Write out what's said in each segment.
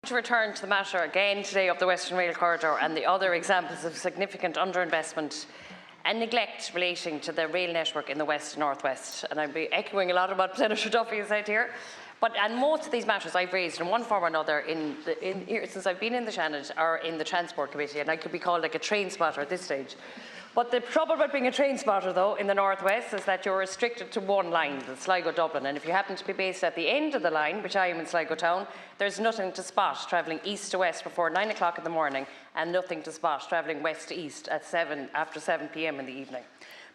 To return to the matter again today of the Western Rail Corridor and the other examples of significant underinvestment and neglect relating to the rail network in the West and North West. And I'll be echoing a lot of what Senator Duffy has said here. And most of these matters I've raised in one form or another since I've been in the Senate or in the Transport Committee, and I could be called like a train spotter at this stage. But the trouble about being a train spotter, though, in the North West is that you're restricted to one line, the Sligo-Dublin, and if you happen to be based at the end of the line, which I am in Sligo town, there's nothing to spot travelling east to west before 9 o'clock in the morning and nothing to spot travelling west to east at after 7 p.m. in the evening.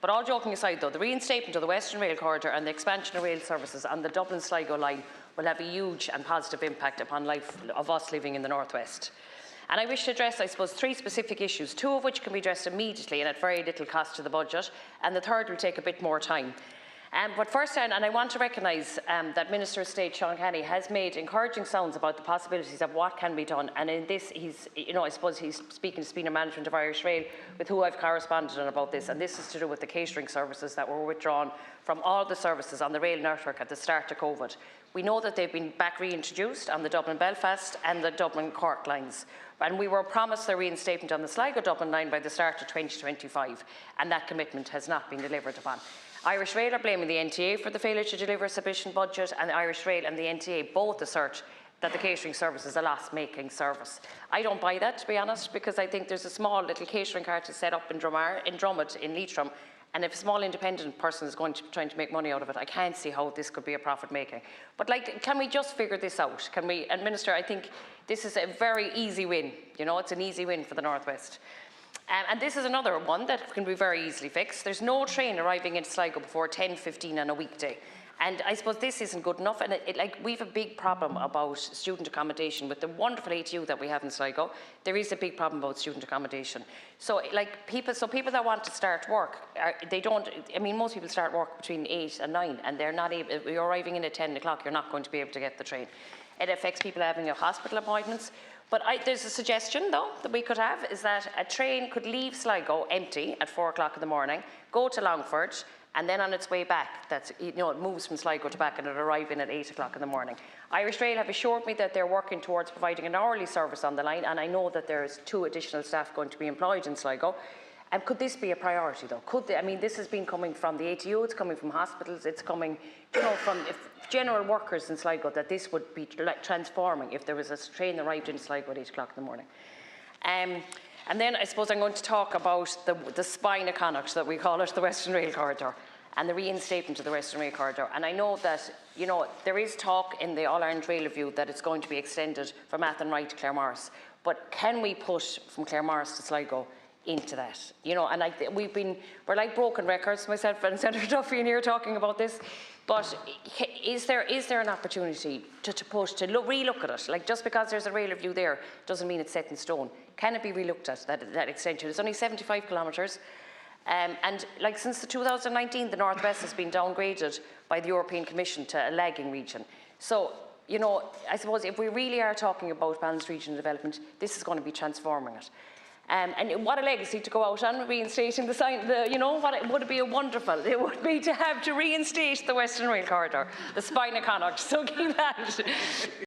But all joking aside, though, the reinstatement of the Western Rail Corridor and the expansion of rail services on the Dublin-Sligo line will have a huge and positive impact upon life of us living in the North West. And I wish to address, I suppose, three specific issues, two of which can be addressed immediately and at very little cost to the budget, and the third will take a bit more time. But first, and I want to recognise that Minister of State Sean Kenny has made encouraging sounds about the possibilities of what can be done, and in this he's, I suppose he's speaking to senior management of Irish Rail, with who I've corresponded on about this, and this is to do with the catering services that were withdrawn from all the services on the rail network at the start of COVID. We know that they've been back reintroduced on the Dublin-Belfast and the Dublin-Cork lines, and we were promised their reinstatement on the Sligo-Dublin line by the start of 2025, and that commitment has not been delivered upon. Irish Rail are blaming the NTA for the failure to deliver a sufficient budget, and Irish Rail and the NTA both assert that the catering service is a loss-making service. I don't buy that, to be honest, because I think there's a small little catering cart set up in Drummond in Leitrim, and if a small independent person is trying to make money out of it, I can't see how this could be a profit-making. But can we just figure this out? Can we? And Minister, I think this is a very easy win. It's an easy win for the North West. And this is another one that can be very easily fixed. There's no train arriving in Sligo before 10:15 on a weekday. And I suppose this isn't good enough, and we have a big problem about student accommodation. With the wonderful ATU that we have in Sligo, there is a big problem about student accommodation. So people that want to start work, most people start work between 8 and 9, and they're not able, if you're arriving in at 10 o'clock, you're not going to be able to get the train. It affects people having their hospital appointments. But there's a suggestion, though, that we could have, is that a train could leave Sligo empty at 4 o'clock in the morning, go to Longford, and then on its way back, it moves from Sligo to back, and it'll arrive in at 8 o'clock in the morning. Irish Rail have assured me that they're working towards providing an hourly service on the line, and I know that there's 2 additional staff going to be employed in Sligo. And could this be a priority, though? This has been coming from the ATU, it's coming from hospitals, it's coming from general workers in Sligo, that this would be transforming if there was a train arrived in Sligo at 8 o'clock in the morning. And then I suppose I'm going to talk about the spine of Connacht, that we call it, the Western Rail Corridor, and the reinstatement of the Western Rail Corridor. And I know that, there is talk in the All-Ireland Rail Review that it's going to be extended from Athenry to Claremorris. But can we push from Claremorris to Sligo into that? We're like broken records, myself and Senator Duffy in here talking about this. But is there an opportunity to push, to relook at it? Just because there's a rail review there doesn't mean it's set in stone. Can it be relooked at, that extension? It's only 75 kilometres. And since 2019, the North West has been downgraded by the European Commission to a lagging region. So, I suppose if we really are talking about balanced regional development, this is going to be transforming it. And what a legacy to go out on, reinstating the sign. It would be wonderful. It would be to reinstate the Western Rail Corridor, the spine of Connacht. So keep that.